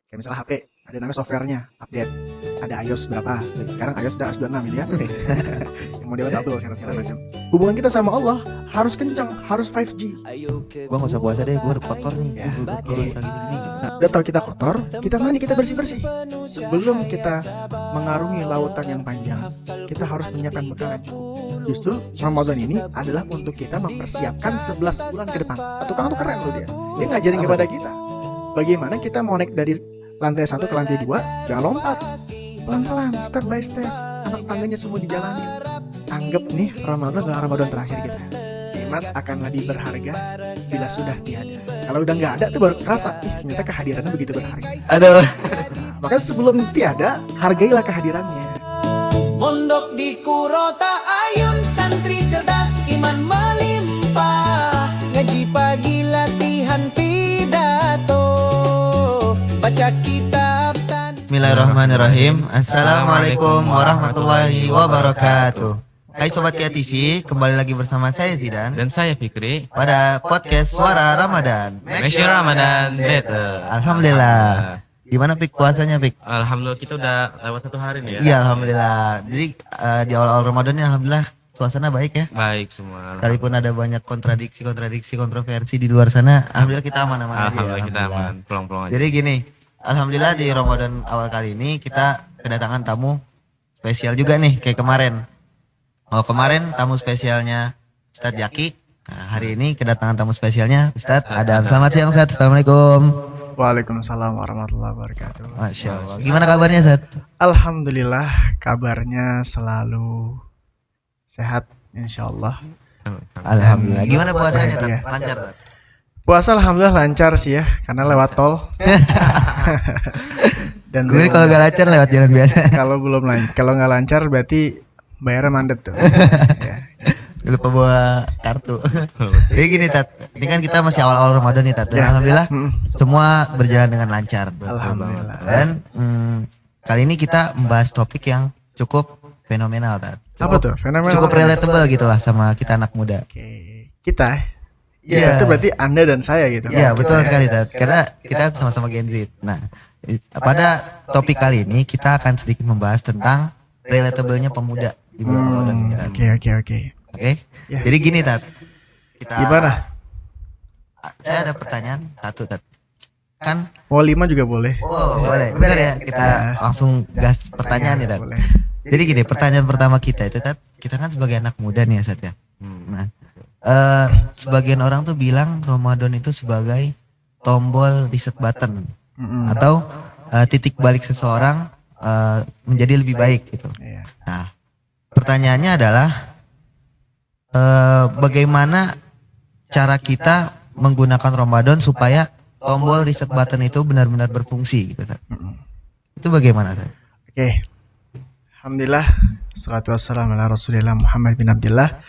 Kayak misalnya HP, ada namanya softwarenya, update. Ada iOS berapa? Sekarang iOS udah iOS 26 ya. Yang modelnya double sekarang macam. Hubungan kita sama Allah harus kencang, harus 5G. Gua nggak usah puasa deh, gua udah kotor nih. Ya, Gua udah dosa gini. Nah, udah tahu kita kotor, kita mandi, kita bersih-bersih. Sebelum kita mengarungi lautan yang panjang, kita harus menyiapkan bekal yang cukup. Justru Ramadan ini adalah untuk kita mempersiapkan 11 bulan ke depan. Tukang tuh keren loh dia. Dia ngajarin kepada kita bagaimana kita mau naik dari lantai 1 ke lantai 2, jangan lompat. Pelan-pelan, step by step. Anak tangganya semua dijalani. Anggap nih Ramadan adalah Ramadan terakhir kita. Nikmat akan lebih berharga bila sudah tiada. Kalau udah nggak ada tuh baru kerasa, ternyata kehadirannya begitu berharga. Aduh. Maka sebelum tiada, hargailah kehadirannya. Mondok di Kurota Ayun, santri cerdas iman melimpah. Ngaji pagi latihan pidato, baca kitab dan Bismillahirrahmanirrahim. Assalamualaikum warahmatullahi wabarakatuh. Hai Sobat Kia TV, kembali lagi bersama saya Zidan Dan saya Fikri. pada podcast Suara Ramadan. Make sure Ramadan better. Alhamdulillah. Gimana Pik puasanya Pik? Alhamdulillah kita udah lewat 1 hari nih ya. Iya alhamdulillah. Jadi di awal-awal Ramadan ini alhamdulillah suasana baik ya. Baik semua. Sekalipun ada banyak kontradiksi, kontroversi di luar sana, alhamdulillah kita aman-aman aja. Alhamdulillah kita aman, pulang-pulang aja. Jadi gini, alhamdulillah di Ramadan awal kali ini kita kedatangan tamu spesial juga nih kayak kemarin. Oh kemarin tamu spesialnya Ustadz Yaki. Nah, hari ini kedatangan tamu spesialnya Ustadz Adam. Selamat siang Ustadz. Assalamualaikum. Waalaikumsalam warahmatullahi wabarakatuh. Masya Allah. Gimana kabarnya Ustadz? Alhamdulillah kabarnya selalu sehat insyaallah. Alhamdulillah. Gimana puasanya Ustadz? Iya. Lancar Ustadz? Puasa alhamdulillah lancar sih ya, karena lewat tol. Dan Gue kalau gak lancar lewat jalan biasa. kalau nggak lancar berarti bayarnya mandet tuh. Ya. Lupa bawa kartu. Jadi gini Tat, ini kan kita masih awal-awal Ramadan nih Tat. Dan Ya. alhamdulillah Mm. semua berjalan dengan lancar. Alhamdulillah. Dan kali ini kita membahas topik yang cukup fenomenal Tat. Apa tuh? Fenomenal. Cukup relatable gitu lah sama kita anak muda. Oke. Kita. Iya. Itu berarti Anda dan saya gitu. Iya betul sekali Tat. Karena kita sama-sama Gen Z. Nah, pada topik kali ini kita akan sedikit membahas tentang relatablenya pemuda di bulan Ramadan. Oke. Oke. Ya. Jadi gini Tat. Kita Gimana? Saya ada pertanyaan satu Tat. Kan Mau 5 juga boleh. boleh. Benar ya? Kita langsung gas pertanyaan nih Tat. Boleh. Jadi gini, pertanyaan pertama kita itu Tat, kita kan sebagai anak muda nih ya Sat ya. Nah, sebagian orang tuh bilang Ramadan itu sebagai tombol reset button Mm-mm. atau titik balik seseorang menjadi lebih baik gitu. Iya. Nah, pertanyaannya adalah bagaimana cara kita menggunakan Ramadan supaya tombol reset button itu benar-benar berfungsi gitu. Tat. Mm-mm. Itu bagaimana Tat? Oke. Alhamdulillah, salatu wassalamu ala Rasulillah Muhammad bin Abdullah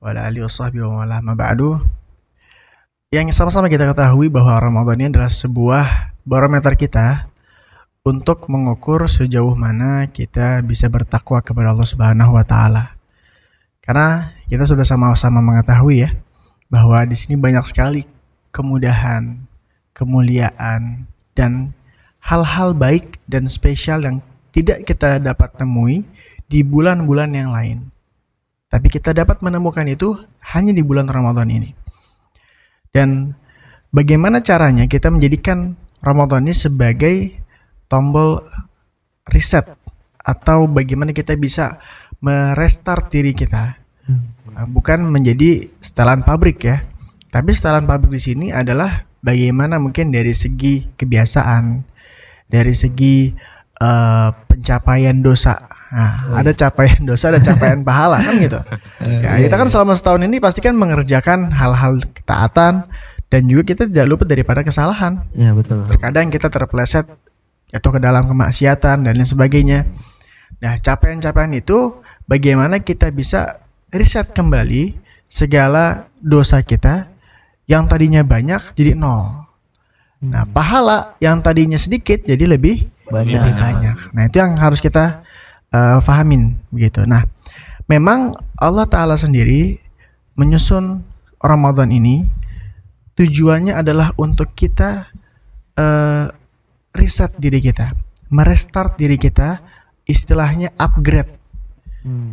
wa ala alihi washabbihi wa wala ma ba'du. Yang sama-sama kita ketahui bahwa Ramadan ini adalah sebuah barometer kita untuk mengukur sejauh mana kita bisa bertakwa kepada Allah Subhanahu wa taala. Karena kita sudah sama-sama mengetahui ya bahwa di sini banyak sekali kemudahan, kemuliaan dan hal-hal baik dan spesial yang tidak kita dapat temui di bulan-bulan yang lain. Tapi kita dapat menemukan itu hanya di bulan Ramadan ini. Dan bagaimana caranya kita menjadikan Ramadan ini sebagai tombol reset atau bagaimana kita bisa merestart diri kita. Bukan menjadi setelan pabrik ya. Tapi setelan pabrik di sini adalah bagaimana mungkin dari segi kebiasaan, dari segi pencapaian dosa. Nah, ada capaian dosa, ada capaian pahala kan gitu. Ya, kita kan selama setahun ini pasti kan mengerjakan hal-hal ketaatan dan juga kita tidak luput daripada kesalahan. Iya betul. Terkadang kita terpeleset jatuh ke dalam kemaksiatan dan lain sebagainya. Nah, capaian-capaian itu bagaimana kita bisa riset kembali segala dosa kita yang tadinya banyak jadi nol. Nah, pahala yang tadinya sedikit jadi lebih banyak. Nah, itu yang harus kita fahamin begitu. Nah, memang Allah Ta'ala sendiri menyusun Ramadan ini tujuannya adalah untuk kita mereset diri kita, merestart diri kita, istilahnya upgrade.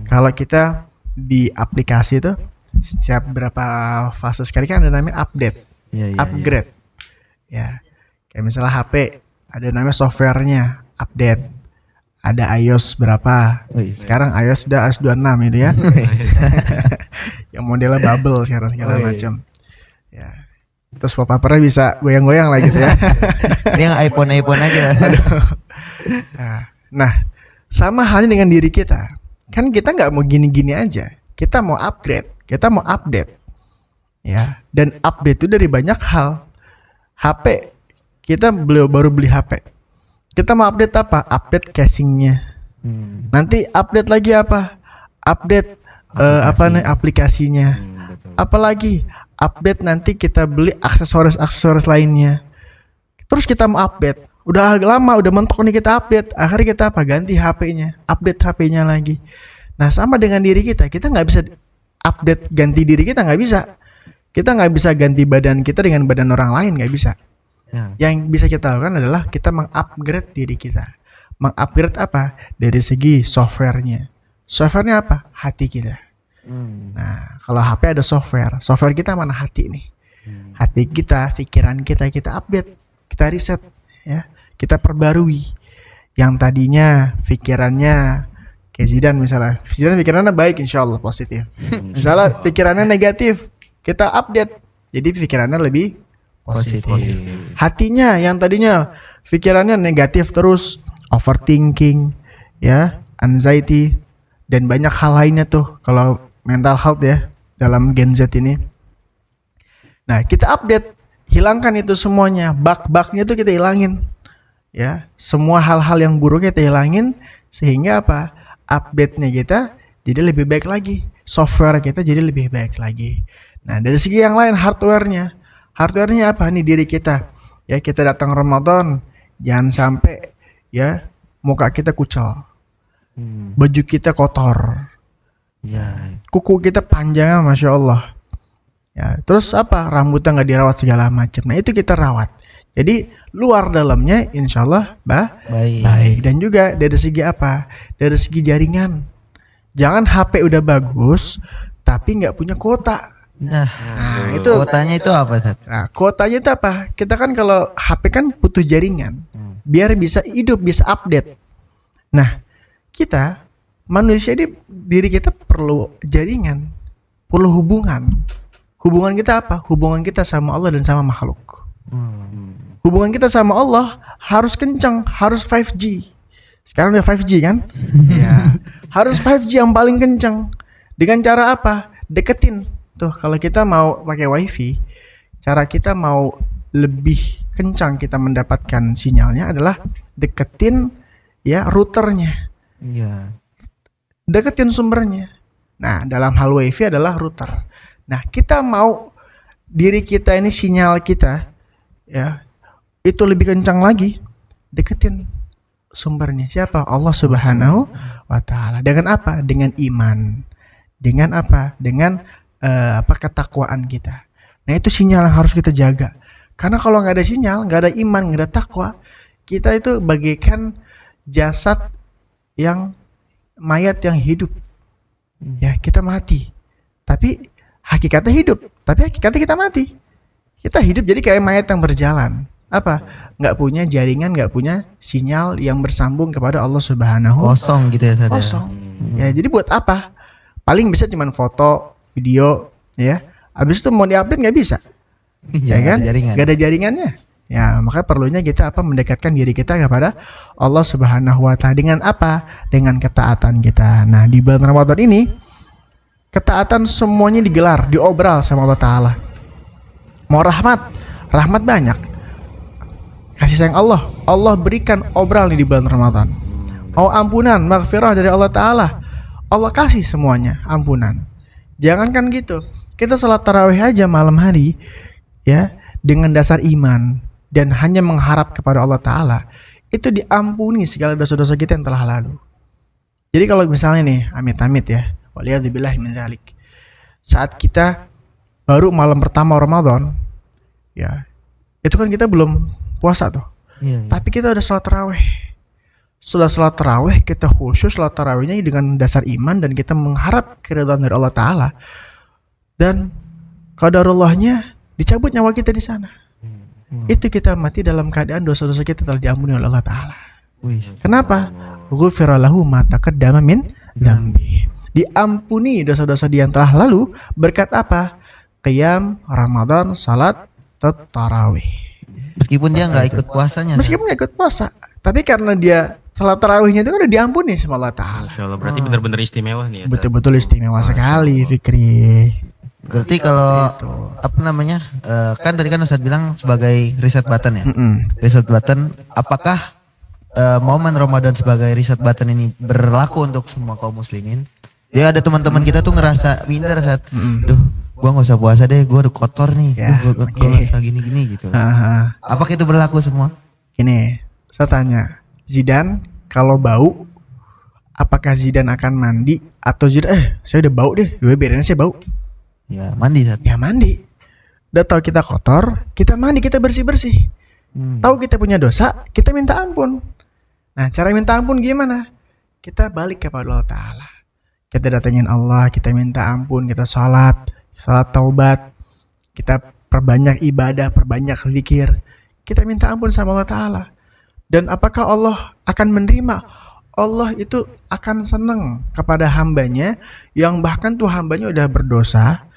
Kalau kita di aplikasi itu setiap berapa fase sekali kan ada namanya update, Iya, iya, upgrade. Ya, kayak misalnya HP ada namanya softwarenya update. Ada iOS berapa? Oh, iya. Sekarang iOS udah iOS 26 itu ya. Yang modelnya bubble sekarang segala Oh, iya. macam. Ya. Terus wallpapernya bisa goyang-goyang lah gitu ya. Ini yang iPhone aja. Nah, sama halnya dengan diri kita. Kan kita nggak mau gini-gini aja. Kita mau upgrade, kita mau update. Ya, dan update itu dari banyak hal. HP, kita baru beli HP. Kita mau update apa? Update casingnya. Nanti update lagi apa? Update aplikasinya. Apalagi update nanti kita beli aksesoris lainnya. Terus kita mau update. Udah lama, udah mentok nih kita update. Akhirnya kita apa? Ganti HP-nya, update HP-nya lagi. Nah, sama dengan diri kita. Kita nggak bisa update ganti diri kita, nggak bisa. Kita nggak bisa ganti badan kita dengan badan orang lain, nggak bisa. Yang bisa kita lakukan adalah kita mengupgrade diri kita. Mengupgrade apa? Dari segi softwarenya. Softwarenya apa? Hati kita. Nah, kalau HP ada software. Software kita mana? Hati nih. Hati kita, pikiran kita update, kita riset, ya, kita perbarui. Yang tadinya pikirannya kayak Zidan misalnya, Zidan pikirannya baik, insya Allah positif. Misalnya pikirannya negatif, kita update, jadi pikirannya lebih positif. Hatinya yang tadinya pikirannya negatif terus, overthinking, ya, anxiety, dan banyak hal lainnya tuh kalau mental health ya dalam Gen Z ini. Nah, kita update, hilangkan itu semuanya, bug-bugnya tuh kita hilangin, ya, semua hal-hal yang buruk kita hilangin, sehingga apa? Update-nya kita jadi lebih baik lagi, software kita jadi lebih baik lagi. Nah, dari segi yang lain, hardware-nya apa nih? Diri kita, ya, kita datang Ramadan jangan sampai ya muka kita kucel, baju kita kotor, kuku kita panjang, masya Allah, ya, terus apa, rambutnya nggak dirawat segala macam. Nah, itu kita rawat, jadi luar dalamnya insya Allah baik. Dan juga dari segi apa? Dari segi jaringan, jangan HP udah bagus tapi nggak punya kuota. Nah, itu Kuotanya itu apa, Sat? Nah, kuotanya itu apa? Kita kan kalau HP kan butuh jaringan biar bisa hidup, bisa update. Nah, kita manusia ini, diri kita perlu jaringan, perlu hubungan. Hubungan kita apa? Hubungan kita sama Allah dan sama makhluk. Hubungan kita sama Allah harus kencang, harus 5G. Sekarang udah 5G kan? Ya, harus 5G yang paling kencang. Dengan cara apa? Deketin. Tuh, kalau kita mau pakai wifi, cara kita mau lebih kencang kita mendapatkan sinyalnya adalah deketin, ya, routernya. Deketin sumbernya. Nah, dalam hal wifi adalah router. Nah, kita mau diri kita ini, sinyal kita, ya, itu lebih kencang lagi, deketin sumbernya. Siapa? Allah Subhanahu wa Ta'ala. Dengan apa? Dengan iman. Dengan apa? Dengan ketakwaan kita. Nah, itu sinyal yang harus kita jaga. Karena kalau nggak ada sinyal, nggak ada iman, nggak ada takwa, kita itu bagaikan jasad yang mayat yang hidup. Ya, kita mati. Tapi hakikatnya hidup. Tapi hakikatnya kita mati. Kita hidup jadi kayak mayat yang berjalan. Apa? Nggak punya jaringan, nggak punya sinyal yang bersambung kepada Allah Subhanahu. Kosong gitu ya, Sat? Kosong. Ya, jadi buat apa? Paling bisa cuman foto, video, ya. Habis itu mau diupdate nggak bisa, ya kan? Nggak ada jaringannya. Ya, makanya perlunya kita apa? Mendekatkan diri kita kepada Allah Subhanahu wa Ta'ala. Dengan apa? Dengan ketaatan kita. Nah, di bulan Ramadan ini ketaatan semuanya digelar, diobral sama Allah Ta'ala. Mau rahmat banyak. Kasih sayang Allah berikan obral nih di bulan Ramadan. Mau ampunan, maghfirah dari Allah Ta'ala, Allah kasih semuanya ampunan. Jangankan gitu, kita sholat tarawih aja malam hari, ya, dengan dasar iman dan hanya mengharap kepada Allah Ta'ala, itu diampuni segala dosa-dosa kita yang telah lalu. Jadi kalau misalnya nih, amit-amit ya, waliyadzubillah min dzalik, saat kita baru malam pertama Ramadan, ya, itu kan kita belum puasa tuh. Iya, iya. Tapi kita udah sholat tarawih. Setelah sholat tarawih kita khusyuk sholat tarawihnya dengan dasar iman dan kita mengharap keridhaan dari Allah Ta'ala. Dan qadarullahnya dicabut nyawa kita di sana. Itu kita mati dalam keadaan dosa-dosa kita telah diampuni oleh Allah Ta'ala. Wih. Kenapa? Ghufira lahu ma taqaddama min dzambi. Diampuni dosa-dosa dia yang telah lalu berkat apa? Qiyam Ramadan, salat tarawih. Meskipun dia nggak ikut puasanya. Meskipun nggak ikut puasa, tapi karena dia salat tarawihnya itu kan udah diampuni sama Allah Ta'ala. Masya Allah, berarti benar-benar istimewa nih ya. Ustaz. Betul-betul istimewa sekali, Fikri. Berarti kalau Gitu. apa namanya? Kan tadi kan Ustadz bilang sebagai riset button ya. Mm-mm. Riset button, apakah momen Ramadan sebagai riset button ini berlaku untuk semua kaum muslimin? Ya ada teman-teman kita tuh ngerasa minder saat, duh, gua nggak usah puasa deh, gua udah kotor nih, Ya, gua oke. nggak usah gini-gini gitu. Aha. Apakah itu berlaku semua? Ini saya tanya, Zidane kalau bau, apakah Zidane akan mandi atau Zidane saya udah bau deh, gue biarin aja bau. Ya mandi saat. Ya mandi. Udah tahu kita kotor, kita mandi, kita bersih-bersih. Tahu kita punya dosa, kita minta ampun. Nah, cara minta ampun gimana? Kita balik kepada Allah Ta'ala. Kita datengin Allah, kita minta ampun, kita salat taubat, kita perbanyak ibadah, perbanyak zikir. Kita minta ampun sama Allah Ta'ala. Dan apakah Allah akan menerima? Allah itu akan senang kepada hambanya yang bahkan tuh hambanya udah berdosa,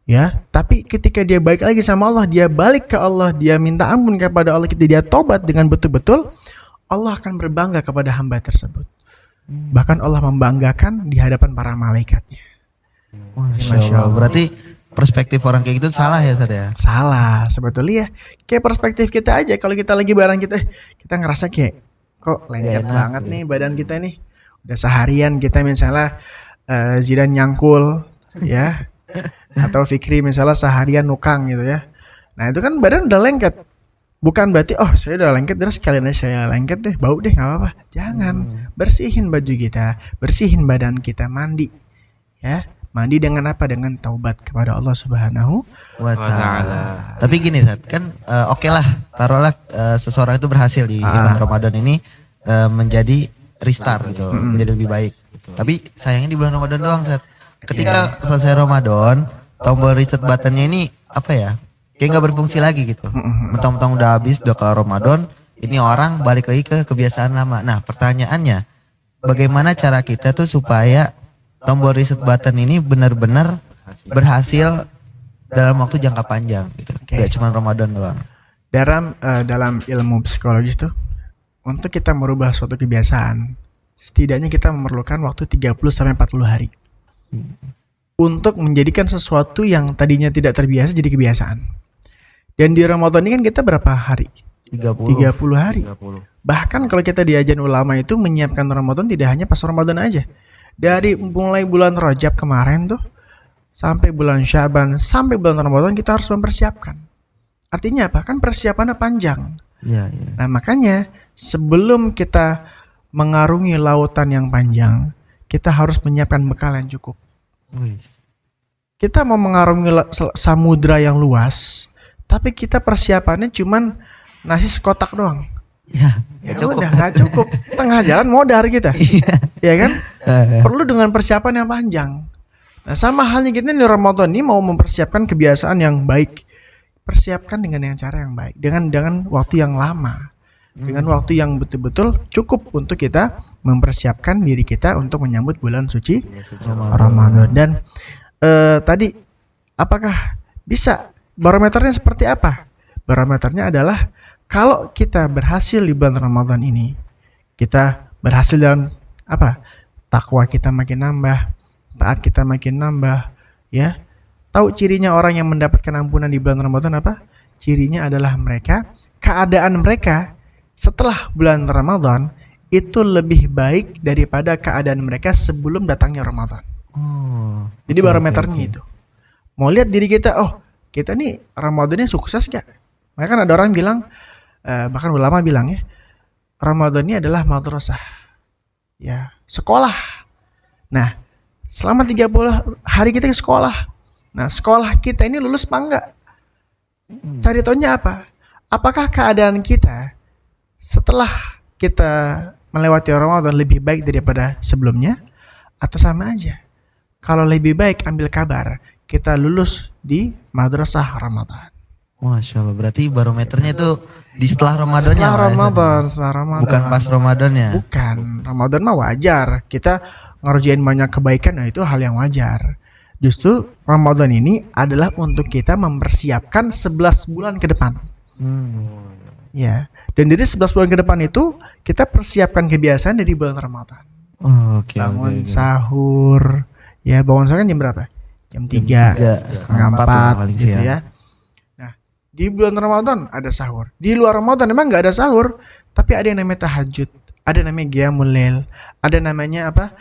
ya, tapi ketika dia balik lagi sama Allah, dia balik ke Allah, dia minta ampun kepada Allah, dia tobat dengan betul-betul, Allah akan berbangga kepada hamba tersebut. Bahkan Allah membanggakan di hadapan para malaikatnya. Masya Allah. Berarti perspektif orang kayak gitu salah ya Ustadz ya? Salah sebetulnya, kayak perspektif kita aja. Kalau kita lagi bareng kita ngerasa kayak kok lengket enak, banget gitu. nih badan kita nih. Udah seharian kita misalnya Zidane nyangkul, ya, atau Fikri misalnya seharian nukang gitu ya. Nah itu kan badan udah lengket. Bukan berarti saya udah lengket terus sekalian aja saya lengket deh, bau deh, nggak apa-apa. Jangan, bersihin baju kita, bersihin badan kita, mandi, ya. Mandi dengan apa? Dengan taubat kepada Allah Subhanahu Wa Wa ta'ala. ta'ala. Tapi gini Ustadz, kan oke lah, taruhlah seseorang itu berhasil di bulan Ramadan ini menjadi restart gitu, menjadi lebih baik. Tapi sayangnya di bulan Ramadan doang Ustadz. Ketika selesai Ramadan, tombol reset buttonnya ini apa ya? Kayak nggak berfungsi lagi gitu. Mentang-mentang udah habis, udah ke Ramadan, ini orang balik lagi ke kebiasaan lama. Nah pertanyaannya, bagaimana cara kita tuh supaya tombol reset button ini benar-benar berhasil dalam waktu jangka panjang gitu. Oke. Gak cuma Ramadan doang. dalam ilmu psikologis tuh, untuk kita merubah suatu kebiasaan, setidaknya kita memerlukan waktu 30-40 hari untuk menjadikan sesuatu yang tadinya tidak terbiasa jadi kebiasaan. Dan di Ramadan ini kan kita berapa hari? 30. 30 hari. 30. Bahkan kalau kita di ajan ulama itu menyiapkan Ramadan tidak hanya pas Ramadan aja. Dari mulai bulan Rajab kemarin tuh sampai bulan Syaban, sampai bulan Ramadan kita harus mempersiapkan. Artinya apa? Kan persiapannya panjang. Iya, iya. Nah makanya sebelum kita mengarungi lautan yang panjang, kita harus menyiapkan bekal yang cukup. Wih. Kita mau mengarungi samudra yang luas, tapi kita persiapannya cuman nasi sekotak doang. Ya, Ya cukup. udah nggak cukup, tengah jalan modar kita, ya kan? Perlu dengan persiapan yang panjang. Nah sama halnya kita di Ramadan ini mau mempersiapkan kebiasaan yang baik, persiapkan dengan cara yang baik, dengan waktu yang lama, dengan waktu yang betul-betul cukup untuk kita mempersiapkan diri kita untuk menyambut bulan suci Ramadan. Dan tadi apakah bisa barometernya seperti apa? Barometernya adalah kalau kita berhasil di bulan Ramadan ini, kita berhasil dalam apa? Takwa kita makin nambah, taat kita makin nambah, ya. Tahu cirinya orang yang mendapatkan ampunan di bulan Ramadan apa? Cirinya adalah keadaan mereka setelah bulan Ramadan itu lebih baik daripada keadaan mereka sebelum datangnya Ramadan. Oh. Jadi barometernya itu. Mau lihat diri kita, kita nih Ramadannya sukses gak? Makanya kan ada orang bilang, bahkan ulama bilang ya, Ramadan ini adalah madrasah. Ya, sekolah. Nah, selama 30 hari kita ke sekolah. Nah, sekolah kita ini lulus apa enggak? Cari taunya apa? Apakah keadaan kita setelah kita melewati Ramadan lebih baik daripada sebelumnya atau sama aja? Kalau lebih baik ambil kabar kita lulus di madrasah Ramadan. Masya Allah, berarti barometernya itu di setelah Ramadannya. Setelah Ramadan. Bukan pas Ramadannya. Bukan, Ramadan mah wajar. Kita ngerjain banyak kebaikan, nah itu hal yang wajar. Justru Ramadan ini adalah untuk kita mempersiapkan 11 bulan ke depan. Ya, dan dari 11 bulan ke depan itu kita persiapkan kebiasaan dari bulan Ramadan. Oke. Bangun sahur. Ya, bangun sahur kan jam berapa? Jam 3, setengah 4 gitu ya. Nah, di bulan Ramadan ada sahur. Di luar Ramadan memang nggak ada sahur, tapi ada yang namanya tahajud, ada yang namanya qiyamul lail, ada namanya apa?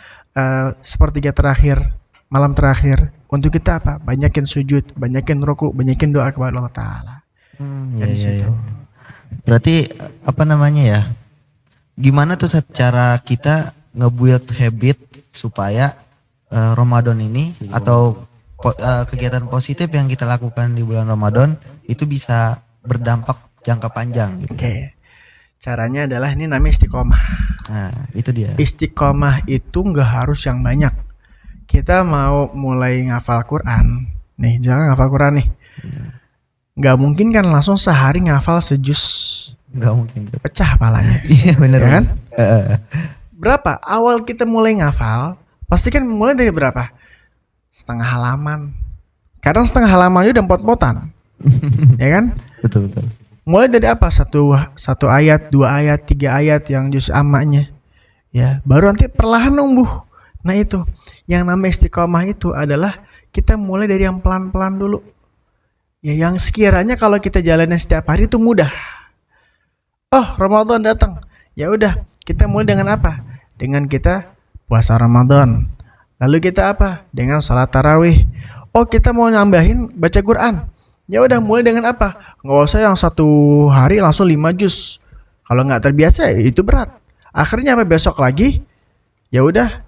Sepertiga terakhir, malam terakhir. Untuk kita apa? Banyakin sujud, banyakin ruku, banyakin doa kepada Allah Taala. Dari situ. Berarti apa namanya ya? Gimana tuh cara kita ngebuild habit supaya Ramadan ini atau kegiatan positif yang kita lakukan di bulan Ramadan itu bisa berdampak jangka panjang gitu. Oke. Caranya adalah ini namanya istiqomah. Nah, itu dia. Istiqomah itu nggak harus yang banyak. Kita mau mulai ngafal Quran, nih jangan ngafal Quran nih. Nggak mungkin kan langsung sehari ngafal sejuz. Nggak mungkin. Pecah palanya. Iya benar Ya kan? Berapa? Awal kita mulai ngafal, pasti kan mulai dari berapa? Setengah halaman. Kadang setengah halaman udah pot-potan. Ya kan? Betul. Mulai dari apa? Satu ayat, 2 ayat, 3 ayat yang juz ammanya. Ya, baru nanti perlahan numbuh. Nah itu, yang namanya istiqomah itu adalah kita mulai dari yang pelan-pelan dulu. Ya, yang sekiranya kalau kita jalanin setiap hari itu mudah. Oh, Ramadan datang. Ya udah, kita mulai dengan apa? Dengan kita puasa Ramadan. Lalu kita apa? Dengan salat tarawih. Oh, kita mau nambahin baca Quran. Ya udah, mulai dengan apa? Nggak usah yang satu hari langsung 5 juz. Kalau nggak terbiasa ya itu berat. Akhirnya apa? Besok lagi. Ya udah,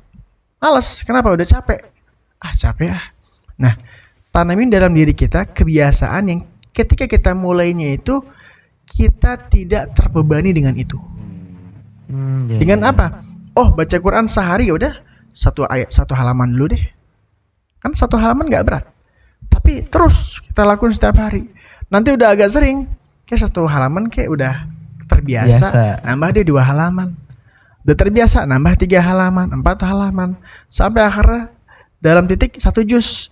males. Kenapa? Udah capek. Capek ah. Nah, tanamin dalam diri kita kebiasaan yang ketika kita mulainya itu kita tidak terbebani dengan itu. Dengan apa? Oh, baca Quran sehari ya udah satu ayat, satu halaman dulu deh. Kan satu halaman nggak berat. Tapi terus kita lakukan setiap hari. Nanti udah agak sering, kayak satu halaman kayak udah terbiasa, nambah deh 2 halaman. Udah terbiasa, nambah 3 halaman, 4 halaman, sampai akhirnya dalam titik 1 juz.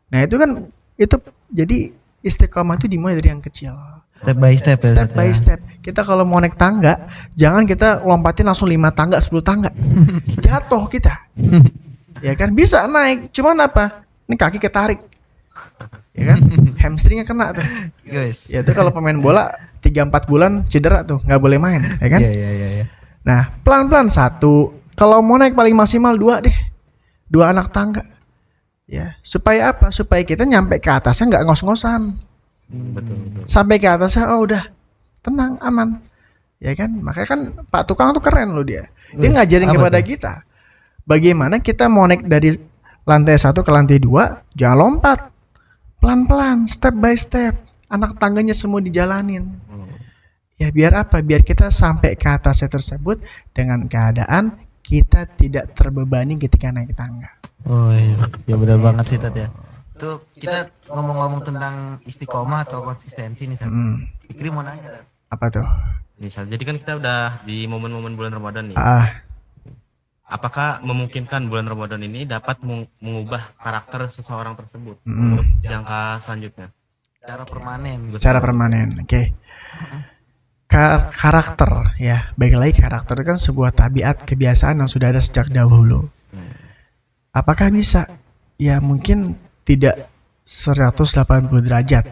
Nah itu kan, itu jadi istiqomah itu dimulai dari yang kecil. Step by step. Step by step. Kita kalau mau naik tangga, jangan kita lompatin langsung 5 tangga, 10 tangga. Jatuh kita. Ya kan, bisa naik, cuman apa? Ini kaki ketarik. Ya kan, hamstringnya kena tuh. Guys. Ya itu kalau pemain bola 3-4 bulan cedera tuh, nggak boleh main, ya kan? Iya. Nah, pelan-pelan 1. Kalau mau naik paling maksimal 2 deh. 2 anak tangga. Ya, supaya apa? Supaya kita nyampe ke atasnya nggak ngos-ngosan. Betul. Sampai ke atasnya, oh udah tenang, aman. Ya kan? Makanya kan Pak Tukang tuh keren loh dia. Dia ngajarin kepada kita bagaimana kita mau naik dari lantai 1 ke lantai 2, jangan lompat. Pelan-pelan, step by step. Anak tangganya semua dijalanin. Ya biar apa? Biar kita sampai ke atasnya tersebut dengan keadaan kita tidak terbebani ketika naik tangga. Oh iya, ya benar banget sih Tat ya. Itu kita ngomong-ngomong tentang istiqomah atau konsistensi nih Tat. Fikri mau nanya Tat. Apa tuh? Misal, jadi kan kita udah di momen-momen bulan Ramadan nih. Apakah memungkinkan bulan Ramadan ini dapat mengubah karakter seseorang tersebut untuk jangka selanjutnya? Secara Oke. permanen. Karakter ya, baik lagi karakter itu kan sebuah tabiat kebiasaan yang sudah ada sejak dahulu. Apakah bisa? Ya mungkin tidak 180 derajat.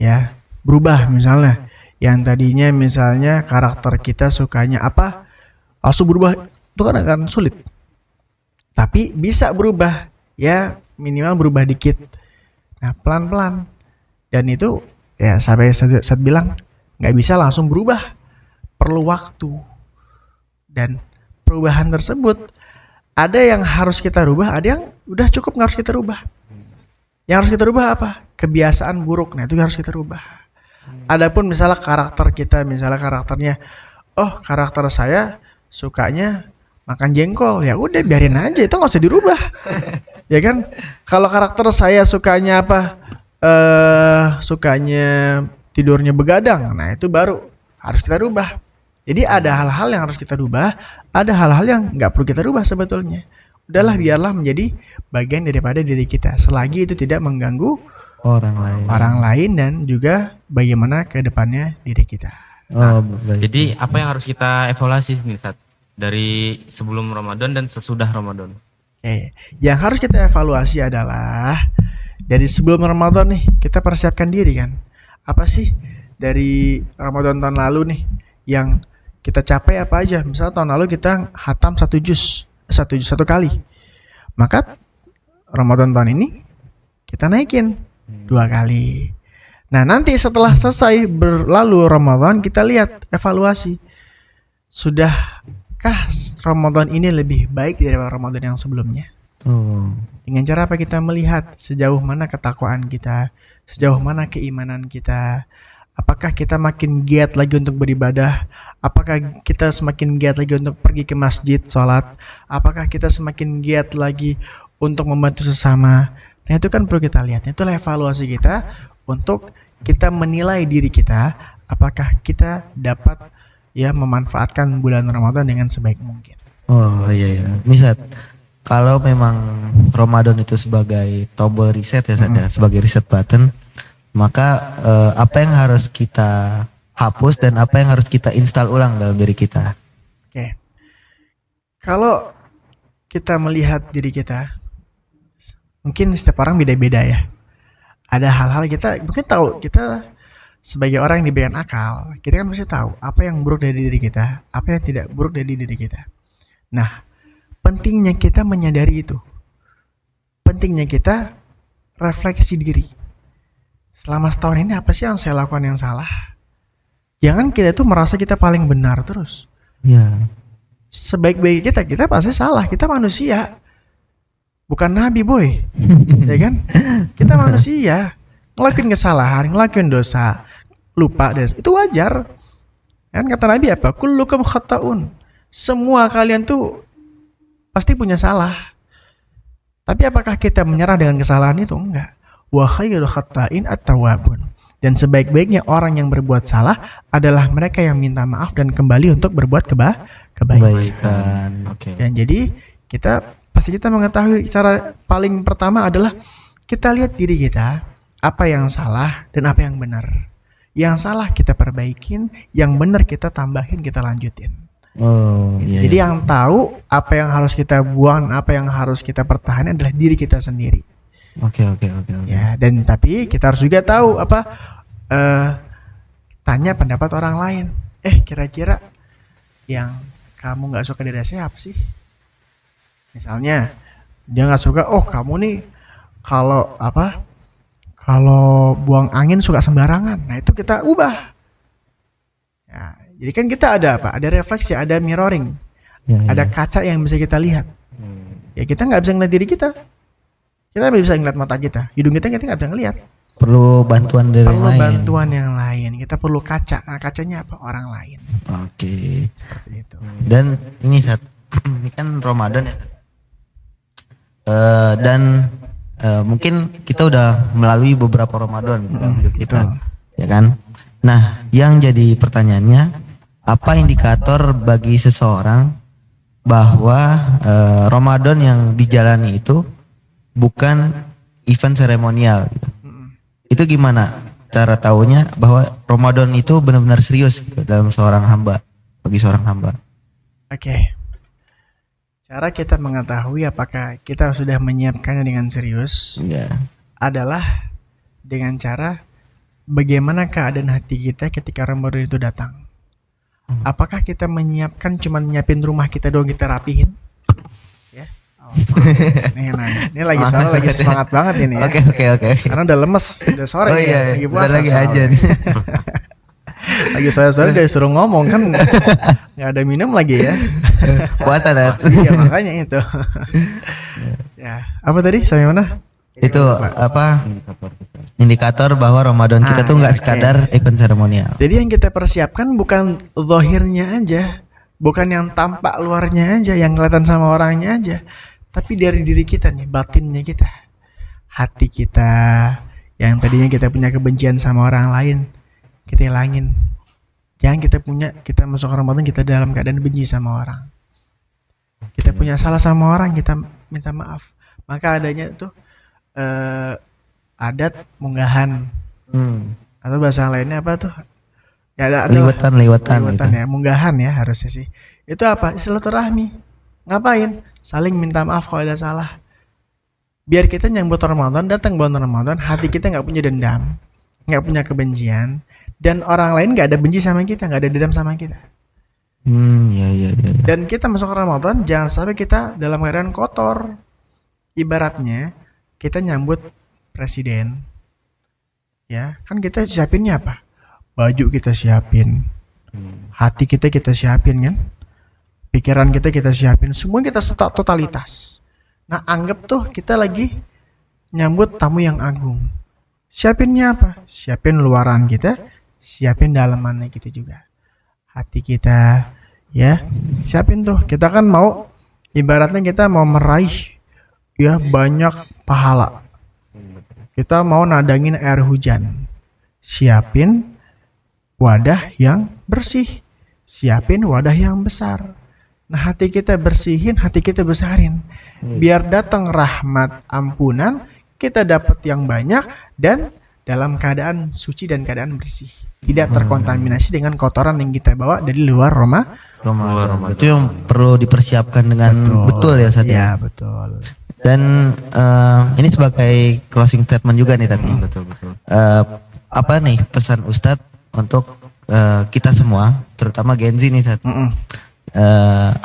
Ya, berubah misalnya. Yang tadinya misalnya karakter kita sukanya apa, langsung berubah. Itu kan akan sulit. Tapi bisa berubah. Ya minimal berubah dikit. Nah pelan-pelan. Dan itu ya sampai saya bilang nggak bisa langsung berubah. Perlu waktu. Dan perubahan tersebut ada yang harus kita rubah, ada yang udah cukup nggak harus kita rubah. Yang harus kita rubah apa? Kebiasaan buruk. Nah itu harus kita rubah. Adapun misalnya karakter kita, misalnya karakternya oh karakter saya sukanya makan jengkol, ya udah biarin aja, itu nggak usah dirubah. Ya kan, kalau karakter saya sukanya apa, sukanya tidurnya begadang, nah itu baru harus kita rubah. Jadi ada hal-hal yang harus kita rubah, ada hal-hal yang nggak perlu kita rubah sebetulnya. Udahlah, biarlah menjadi bagian daripada diri kita, selagi itu tidak mengganggu orang lain dan juga bagaimana ke depannya diri kita. Jadi apa yang harus kita evaluasi nih saat dari sebelum Ramadan dan sesudah Ramadan? Oke, yang harus kita evaluasi adalah dari sebelum Ramadan nih, kita persiapkan diri kan. Apa sih dari Ramadan tahun lalu nih yang kita capai apa aja? Misalnya tahun lalu kita khatam satu juz satu kali. Maka Ramadan tahun ini kita naikin 2 kali. Nah, nanti setelah selesai berlalu Ramadan, kita lihat evaluasi. Sudahkah Ramadan ini lebih baik dari Ramadan yang sebelumnya? Dengan cara apa kita melihat sejauh mana ketakwaan kita, sejauh mana keimanan kita. Apakah kita makin giat lagi untuk beribadah? Apakah kita semakin giat lagi untuk pergi ke masjid, sholat? Apakah kita semakin giat lagi untuk membantu sesama? Nah, itu kan perlu kita lihat. Itulah evaluasi kita untuk kita menilai diri kita, apakah kita dapat ya memanfaatkan bulan Ramadan dengan sebaik mungkin. Oh iya. Misal kalau memang Ramadan itu sebagai tombol reset ya, sebagai reset button, maka apa yang harus kita hapus dan apa yang harus kita install ulang dalam diri kita? Oke. Kalau kita melihat diri kita, mungkin setiap orang beda-beda ya. Ada hal-hal kita mungkin tahu, kita sebagai orang yang diberikan akal, kita kan pasti tahu apa yang buruk dari diri kita, apa yang tidak buruk dari diri kita. Nah, pentingnya kita menyadari itu. Pentingnya kita refleksi diri. Selama setahun ini apa sih yang saya lakukan yang salah? Jangan kita tuh merasa kita paling benar terus. Ya. Sebaik-baik kita pasti salah. Kita manusia, bukan nabi boy. Ya kan? Kita manusia, ngelakuin kesalahan, ngelakuin dosa, lupa, dan itu wajar. Kan kata Nabi apa? Kullukum khata'un. Semua kalian tuh pasti punya salah. Tapi apakah kita menyerah dengan kesalahan itu? Enggak. Wa khairu khata'in at-tawwabun. Dan sebaik-baiknya orang yang berbuat salah adalah mereka yang minta maaf dan kembali untuk berbuat kebaikan. Oke. Dan jadi kita pasti kita mengetahui cara paling pertama adalah kita lihat diri kita, apa yang salah dan apa yang benar. Yang salah kita perbaikin, yang benar kita tambahin, kita lanjutin. Iya. Jadi yang tahu apa yang harus kita buang, apa yang harus kita pertahankan adalah diri kita sendiri. Oke. Ya, dan tapi kita harus juga tahu apa, tanya pendapat orang lain. Kira-kira yang kamu nggak suka dari saya apa sih? Misalnya dia nggak suka, kamu nih kalau buang angin suka sembarangan. Nah, itu kita ubah. Ya, jadi kan kita ada apa? Ada refleksi, ada mirroring, ada kaca yang bisa kita lihat. Ya, kita nggak bisa ngeliat diri kita. Kita nggak bisa ngeliat mata kita, hidung kita nggak bisa ngeliat. Perlu bantuan dari Perlu lain. bantuan yang lain. Kita perlu kaca. Nah, kacanya apa? Orang lain. Oke. Seperti itu. Dan ini ini kan Ramadan ya. Dan mungkin kita udah melalui beberapa Ramadan dalam hidup kita, ya kan? Nah, yang jadi pertanyaannya, apa indikator bagi seseorang bahwa Ramadan yang dijalani itu bukan event seremonial gitu? Itu gimana cara tahunya bahwa Ramadan itu benar-benar serius gitu, dalam seorang hamba, bagi seorang hamba? Oke. Cara kita mengetahui apakah kita sudah menyiapkannya dengan serius adalah dengan cara bagaimana keadaan hati kita ketika Ramadan itu datang. Apakah kita menyiapkan cuman nyiapin rumah kita doang, kita rapihin? Ya. Ini lagi soalnya lagi semangat banget ini ya. Oke. Karena udah lemes, udah sore ya, lagi puasa. Lagi aja nih. Lagi sore udah disuruh ngomong kan, nggak ada minum lagi ya. Puasa dah. Iya, makanya itu. Ya, apa tadi? Sampai mana? Itu apa? Indikator bahwa Ramadan kita tuh nggak oke. sekadar event seremonial. Jadi yang kita persiapkan bukan zahirnya aja, bukan yang tampak luarnya aja, yang kelihatan sama orangnya aja, tapi dari diri kita nih, batinnya kita, hati kita, yang tadinya kita punya kebencian sama orang lain, kita hilangin. Jangan kita masuk Ramadan kita dalam keadaan benci sama orang. Kita punya salah sama orang, kita minta maaf. Maka adanya tuh adat munggahan atau bahasa lainnya apa tuh? Ya ada Liwatan gitu. ya, munggahan ya harusnya sih. Itu apa? Silaturahmi. Ngapain? Saling minta maaf kalau ada salah. Biar kita nyambut Ramadan, datang bulan Ramadan, hati kita nggak punya dendam, nggak punya kebencian, dan orang lain nggak ada benci sama kita, nggak ada dendam sama kita. Ya. Dan kita masuk Ramadan, jangan sampai kita dalam keadaan kotor. Ibaratnya kita nyambut presiden, ya kan kita siapinnya apa? Baju kita siapin, hati kita siapin kan, pikiran kita siapin, semua kita totalitas. Nah anggap tuh kita lagi nyambut tamu yang agung. Siapinnya apa? Siapin luaran kita, siapin dalamannya kita juga, hati kita, ya siapin tuh. Kita kan mau, ibaratnya kita mau meraih ya banyak pahala. Kita mau nadangin air hujan. Siapin wadah yang bersih, siapin wadah yang besar. Nah hati kita bersihin, hati kita besarin. Biar datang rahmat ampunan, kita dapat yang banyak dan dalam keadaan suci dan keadaan bersih. Tidak terkontaminasi dengan kotoran yang kita bawa dari luar Ramadan. Itu yang perlu dipersiapkan dengan betul ya Ustaz. Ya betul. Dan ini sebagai closing statement juga nih tadi. Betul. Apa nih pesan Ustadz untuk kita semua, terutama Gen Z nih Ustadz,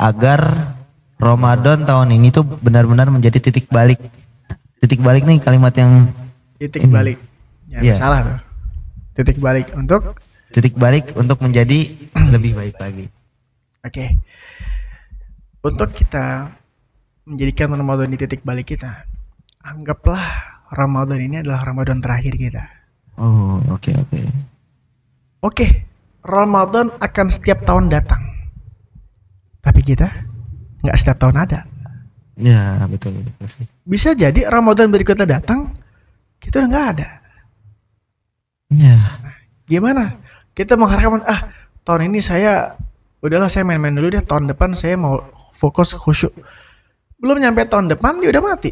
agar Ramadan tahun ini tuh benar-benar menjadi titik balik. Titik balik nih kalimat yang Titik balik. Jangan Iya. salah tuh. Titik balik untuk menjadi lebih baik lagi. Oke. Untuk kita menjadikan Ramadan di titik balik kita, anggaplah Ramadan ini adalah Ramadan terakhir kita. Oh, oke. Oke, Ramadan akan setiap tahun datang. Tapi kita nggak setiap tahun ada. Ya, betul. Bisa jadi Ramadan berikutnya datang, kita udah nggak ada. Ya. Gimana? Kita mengharapkan, tahun ini saya main-main dulu deh, tahun depan saya mau fokus khusyuk. Belum nyampe tahun depan dia udah mati.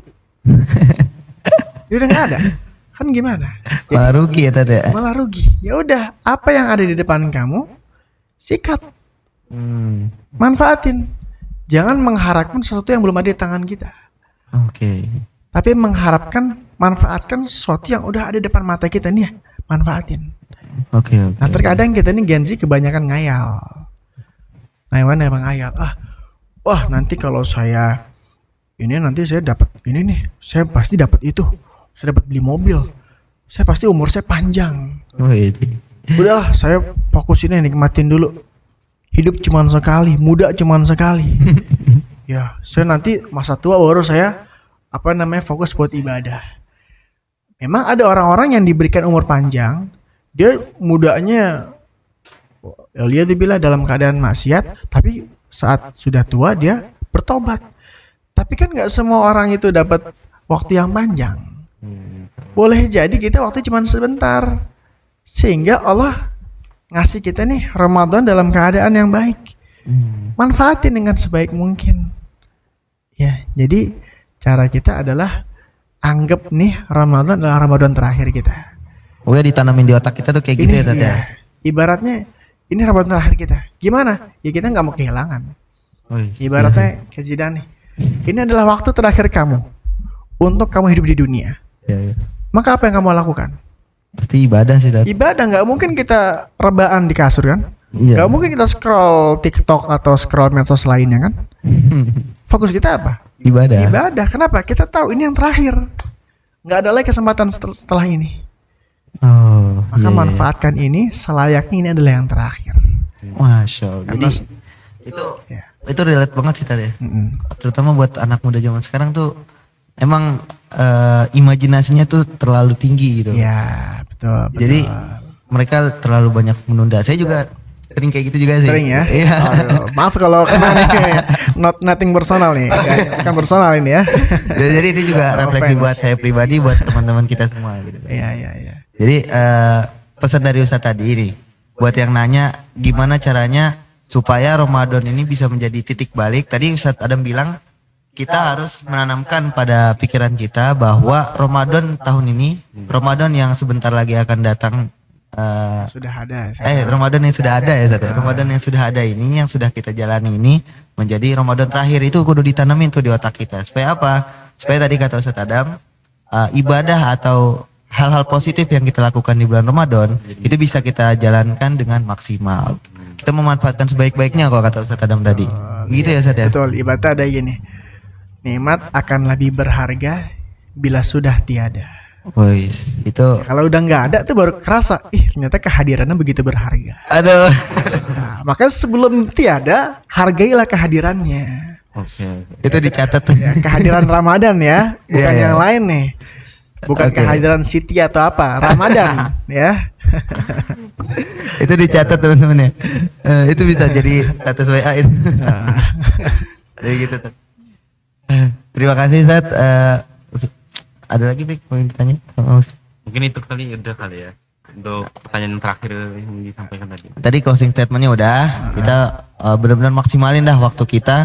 Dia udah nggak ada. Kan gimana? Malah rugi ya Tete. Malah rugi. Ya udah, apa yang ada di depan kamu sikat, manfaatin. Jangan mengharapkan sesuatu yang belum ada di tangan kita. Oke. Tapi manfaatkan sesuatu yang udah ada di depan mata kita nih ya, manfaatin. Oke. Nah terkadang kita nih Gen Z kebanyakan ngayal. Emang ngayal. Wah nanti kalau saya dapat ini nih, saya pasti dapat itu. Saya dapat beli mobil. Saya pasti umur saya panjang. Oh, itu. Udahlah, saya fokusin nikmatin dulu. Hidup cuma sekali, muda cuma sekali. Ya, saya nanti masa tua baru saya fokus buat ibadah. Memang ada orang-orang yang diberikan umur panjang, dia mudanya lihat dibilang dalam keadaan maksiat, tapi saat sudah tua dia bertobat. Tapi kan nggak semua orang itu dapat waktu yang panjang. Boleh jadi kita waktu cuma sebentar, sehingga Allah ngasih kita nih Ramadan dalam keadaan yang baik. Manfaatin dengan sebaik mungkin. Ya, jadi cara kita adalah anggap nih Ramadan adalah Ramadan terakhir kita. Oh ya, ditanamin di otak kita tuh kayak gitu ya Tete. Iya, ibaratnya ini Ramadan terakhir kita. Gimana? Ya kita nggak mau kehilangan. Ibaratnya kayak Zidane nih. Ini adalah waktu terakhir kamu untuk kamu hidup di dunia. Ya. Maka apa yang kamu lakukan? Pasti ibadah sih Tete. Ibadah. Nggak mungkin kita rebahan di kasur kan? Iya. Nggak mungkin kita scroll TikTok atau scroll medsos lainnya kan? Fokus kita apa? Ibadah. Kenapa? Kita tahu ini yang terakhir. Nggak ada lagi kesempatan setelah ini. Oh, Maka manfaatkan ini selayaknya ini adalah yang terakhir. Masya Allah. Jadi Karena- itu relate banget sih Tete. Terutama buat anak muda zaman sekarang tuh emang imajinasinya tuh terlalu tinggi gitu. Ya, betul. Jadi mereka terlalu banyak menunda. Saya juga sering kayak gitu juga sih. Sering ya? Iya. Aduh, maaf kalau kena nih, nothing personal nih, bukan personal ini ya. Jadi ini juga No refleksi offense. buat saya pribadi, buat teman-teman kita semua gitu. Iya. Jadi pesan dari Ustadz tadi ini, buat yang nanya gimana caranya supaya Ramadan ini bisa menjadi titik balik. Tadi Ustadz Adam bilang kita harus menanamkan pada pikiran kita bahwa Ramadan tahun ini, Ramadan yang sebentar lagi akan datang, Sudah ada. Ramadan yang sudah ada ya Ustadz ya. Ramadan yang sudah ada ini, yang sudah kita jalani ini menjadi Ramadan terakhir, itu kudu ditanamin tuh di otak kita. Supaya apa? Supaya tadi kata Ustadz Adam, ibadah atau hal-hal positif yang kita lakukan di bulan Ramadan itu bisa kita jalankan dengan maksimal. Kita memanfaatkan sebaik-baiknya kalau kata Ustadz Adam tadi. Gitu ya Ustadz ya. Betul, ibadah ada gini. Nikmat akan lebih berharga bila sudah tiada. Wis, itu Kalau udah nggak ada tuh baru kerasa, ternyata kehadirannya begitu berharga. aduh. Nah, maka sebelum tiada, hargailah kehadirannya. Oke. Itu dicatat tuh. Ya, kehadiran Ramadan ya, bukan Iya, iya. yang lain nih. Bukan Oke. kehadiran Siti atau apa, Ramadan ya. Itu dicatat teman-teman ya. Itu bisa jadi status WA itu. Jadi gitu tuh. Terima kasih Ustadz. Ada lagi Bik mau ditanya sama Ustadz? Mungkin itu udah kali ya. Untuk pertanyaan terakhir yang disampaikan tadi. Tadi closing statementnya udah. Kita benar-benar maksimalin dah waktu kita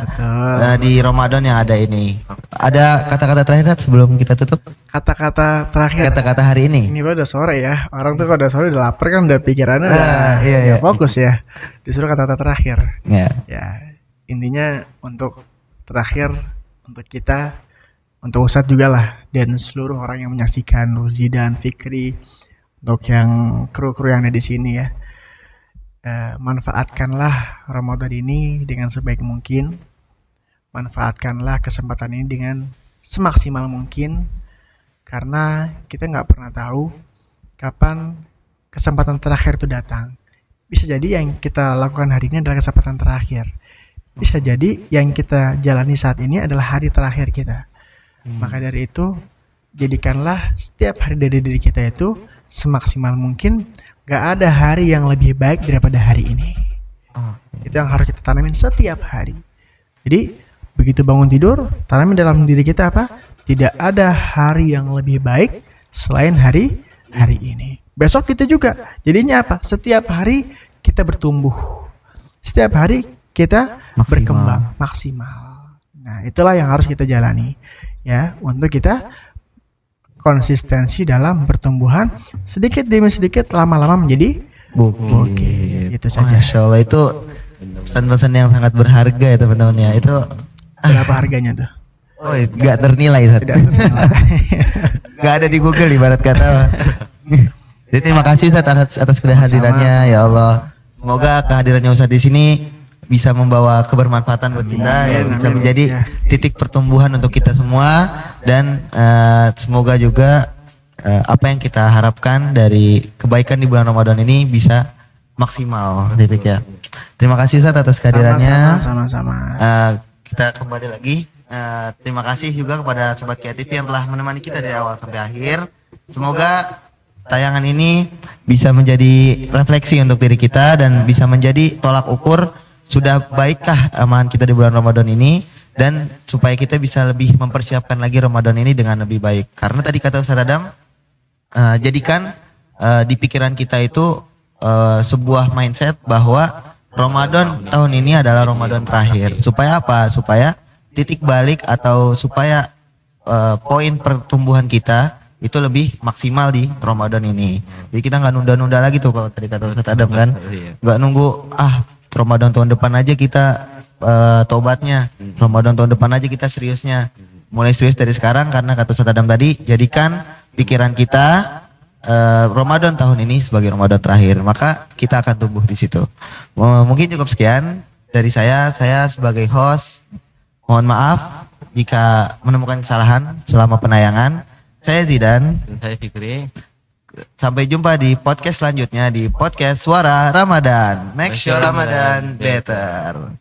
di Ramadan yang ada ini. Ada kata-kata terakhir Ustadz, sebelum kita tutup? Kata-kata terakhir. Kata-kata hari ini. Ini udah sore ya. Orang tuh kalau udah sore udah lapar kan, udah pikirannya udah Iya, iya. fokus ya. Disuruh kata-kata terakhir. Ya. Ya, intinya untuk terakhir untuk kita, untuk Ustadz juga lah, dan seluruh orang yang menyaksikan, Ruzi dan Fikri, untuk yang kru-kru yang ada di sini ya. Manfaatkanlah Ramadan ini dengan sebaik mungkin. Manfaatkanlah kesempatan ini dengan semaksimal mungkin, karena kita nggak pernah tahu kapan kesempatan terakhir itu datang. Bisa jadi yang kita lakukan hari ini adalah kesempatan terakhir. Bisa jadi yang kita jalani saat ini adalah hari terakhir kita. Maka dari itu, jadikanlah setiap hari dari diri kita itu semaksimal mungkin. Gak ada hari yang lebih baik daripada hari ini. Itu yang harus kita tanamin setiap hari. Jadi begitu bangun tidur, tanamin dalam diri kita apa? Tidak ada hari yang lebih baik selain hari ini. Besok kita juga. Jadinya apa? Setiap hari kita bertumbuh. Setiap hari kita berkembang maksimal. Nah, itulah yang harus kita jalani ya, untuk kita konsistensi dalam pertumbuhan, sedikit demi sedikit, lama-lama menjadi bukit. Itu saja. Masya Allah, itu pesan-pesan yang sangat berharga ya teman-teman ya. Itu Berapa harganya tuh? oh, gak ternilai Ustadz. Tidak ternilai. Gak ada di Google ibarat kata. Jadi terima kasih Ustadz atas kehadirannya ya Allah. Semoga kehadirannya Ustadz di sini bisa membawa kebermanfaatan buat kita, ya, bisa amin. menjadi Ya. titik pertumbuhan untuk kita semua, dan semoga juga apa yang kita harapkan dari kebaikan di bulan Ramadan ini bisa maksimal, titik ya. Terima kasih Ustadz atas kehadirannya. Sama-sama. Kita kembali lagi. Terima kasih juga kepada Sobat Kreatif yang telah menemani kita dari awal sampai akhir. Semoga tayangan ini bisa menjadi refleksi untuk diri kita dan bisa menjadi tolak ukur sudah baikkah amalan kita di bulan Ramadan ini, dan supaya kita bisa lebih mempersiapkan lagi Ramadan ini dengan lebih baik. Karena tadi kata Ustadz Adam, jadikan di pikiran kita itu sebuah mindset bahwa Ramadan tahun ini adalah Ramadan terakhir. Supaya apa? Supaya titik balik atau supaya poin pertumbuhan kita itu lebih maksimal di Ramadan ini. Jadi kita nggak nunda-nunda lagi tuh kalau tadi kata Ustadz Adam kan, nggak nunggu Ramadan tahun depan aja kita tobatnya, Ramadan tahun depan aja kita seriusnya. Mulai serius dari sekarang, karena kata Ustadz Adam tadi, jadikan pikiran kita Ramadan tahun ini sebagai Ramadan terakhir, maka kita akan tumbuh di situ. Mungkin cukup sekian dari saya sebagai host. Mohon maaf jika menemukan kesalahan selama penayangan. Saya Zidan. Dan saya Fikri. Sampai jumpa di podcast selanjutnya, di podcast Suara Ramadan. Make sure Ramadan better.